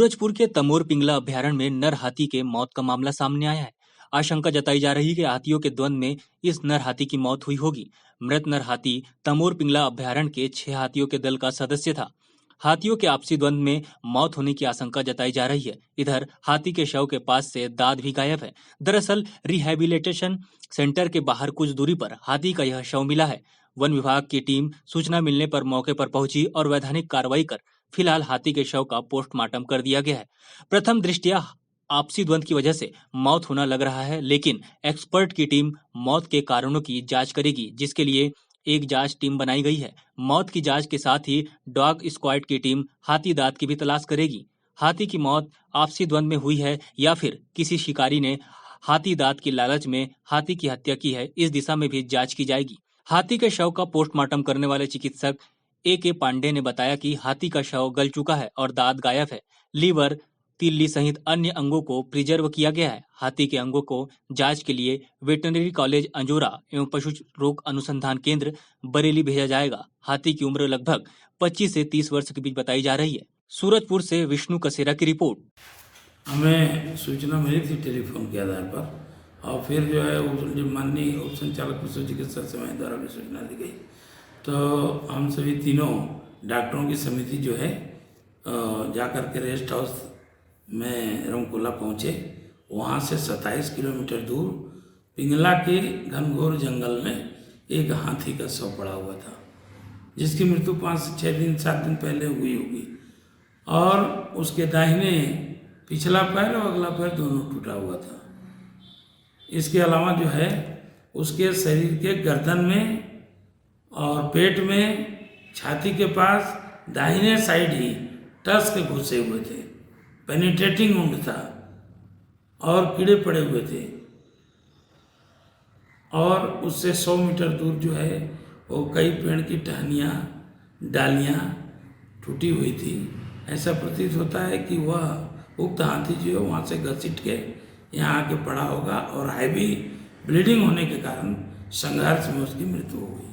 सूरजपुर के तमोर पिंगला अभ्यारण्य में नर हाथी के मौत का मामला सामने आया है। आशंका जताई जा रही है कि हाथियों के द्वंद में इस नर हाथी की मौत हुई होगी। मृत नर हाथी तमोर पिंगला अभ्यारण्य के 6 हाथियों के दल का सदस्य था। हाथियों के आपसी द्वंद में मौत होने की आशंका जताई जा रही है। इधर हाथी के शव के पास से दांत भी गायब है। दरअसल रिहैबिलिटेशन सेंटर के बाहर कुछ दूरी पर हाथी का यह शव मिला है। वन विभाग की टीम सूचना मिलने पर मौके पर पहुंची और वैधानिक कार्रवाई कर फिलहाल हाथी के शव का पोस्टमार्टम कर दिया गया है। प्रथम दृष्टया आपसी द्वंद की वजह से मौत होना लग रहा है, लेकिन एक्सपर्ट की टीम मौत के कारणों की जांच करेगी, जिसके लिए एक जांच टीम बनाई गई है। मौत की जांच के साथ ही डॉग स्क्वाड की टीम हाथी दांत की भी तलाश करेगी। हाथी की मौत आपसी द्वंद में हुई है या फिर किसी शिकारी ने हाथी दांत की लालच में हाथी की हत्या की है, इस दिशा में भी जांच की जाएगी। हाथी के शव का पोस्टमार्टम करने वाले चिकित्सक A.K. पांडे ने बताया कि हाथी का शव गल चुका है और दांत गायब है। लीवर, तिल्ली सहित अन्य अंगों को प्रिजर्व किया गया है। हाथी के अंगों को जांच के लिए वेटरनरी कॉलेज अंजोरा एवं पशु रोग अनुसंधान केंद्र बरेली भेजा जाएगा। हाथी की उम्र लगभग 25 से 30 वर्ष के बीच बताई जा रही है। सूरजपुर से विष्णु कसेरा की रिपोर्ट। हमें सूचना मिली थी टेलीफोन के आधार पर, और फिर जो है माननीय उप संचालक पशु चिकित्सा सेवाएं द्वारा भी सूचना दी गई। तो हम सभी तीनों डॉक्टरों की समिति जो है जाकर के रेस्ट हाउस में रमकोला पहुँचे। वहाँ से 27 किलोमीटर दूर पिंगला के घनघोर जंगल में एक हाथी का शव पड़ा हुआ था, जिसकी मृत्यु 5 से 6 दिन 7 दिन पहले हुई होगी। और उसके दाहिने पिछला पैर और अगला पैर दोनों टूटा हुआ था। इसके अलावा जो है उसके शरीर के गर्दन में और पेट में, छाती के पास दाहिने साइड ही टस्क घुसे हुए थे, पेनिट्रेटिंग वुंड था और कीड़े पड़े हुए थे। और उससे 100 मीटर दूर जो है वो कई पेड़ की टहनियाँ, डालियाँ टूटी हुई थी। ऐसा प्रतीत होता है कि वह उक्त हाथी जो है वहाँ से घसीट के यहाँ आके पड़ा होगा और हैवी ब्लीडिंग होने के कारण संघर्ष में उसकी मृत्यु हो गई।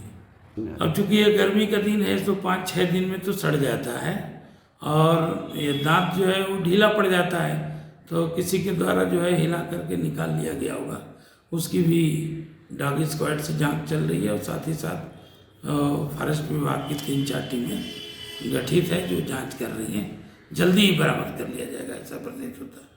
अब चूंकि ये गर्मी का दिन है तो 5-6 दिन में तो सड़ जाता है और ये दांत जो है वो ढीला पड़ जाता है, तो किसी के द्वारा जो है हिला करके निकाल लिया गया होगा। उसकी भी डॉग स्क्वाड से जांच चल रही है और साथ ही साथ फॉरेस्ट विभाग की 3-4 टीमें गठित है जो जांच कर रही हैं। जल्दी ही बरामद कर लिया जाएगा, ऐसा प्रतीत होता है।